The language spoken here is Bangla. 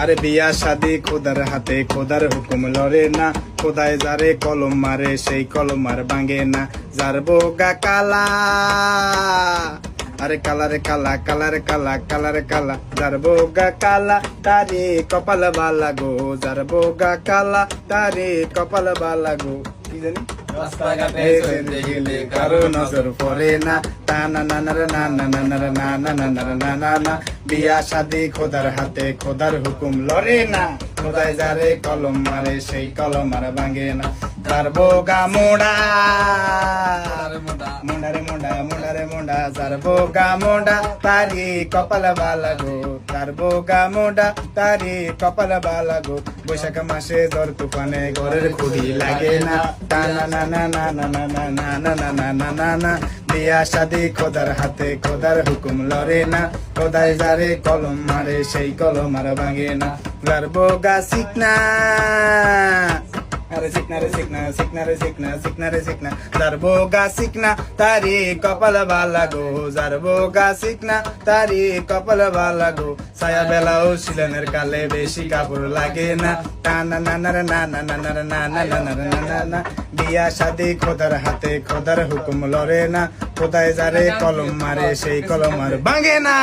আরে বিয়া শাদি খোদার হাতে, খোদার হুকুম লড়ে না, খোদায় যারে কলম মারে সেই কলম আর ভাঙে না। যার বোগা কালা, আরে কালারে কালা, কালারে কালা, কালারে কালা, যার বোগা কালা তারে কপাল বালা গো, যার বোগা কালা তারে কপাল বালা গো। কি জানি রাস্তাঘাটে চলতে গেলে কারো নজর পড়ে না, তা না না না না না না না না না না না না না না। বিয়া শাদি খোদার হাতে, খোদার হুকুম লড়ে না, খোদায় যারে কলম মারে সেই কলম আর ভাঙে না। তার বোগা মোড়া, মুন্ডারে মুন্ডা, মুন্ডারে মুন্ডা, যার বোগা মোড়া তারি কপাল বালা গো, তার বোগা মোড়া তারি কপাল বালা গো। বৈশাখ মাসে ঝড় তুফানে ঘরের খুঁড়ি লাগে না, তা না না না না না না না না না না না না না না। বিয়া শাদি খোদার হাতে, খোদার হুকুম লড়ে না, খোদায় যারে কলম মারে সেই কলম আর ভাঙে না। যার বোগা শিখনা, আরে শিখনা রে শিখনা, শিখনা রে শিখনা, শিখনা রে শিখনা, যার বোগা শিখনা তারি কপাল বালা গো, যার বোগা শিখনা তারি কপাল বালা গো। ছায়া বেলাও শিলনের কালে বেশি কাপড় লাগে না, তা না না না না না না না না না না না না না না। বিয়া শাদি খোদার হাতে, খোদার হুকুম লড়ে না, খোদায় যারে কলম মারে সেই কলম আর ভাঙে না।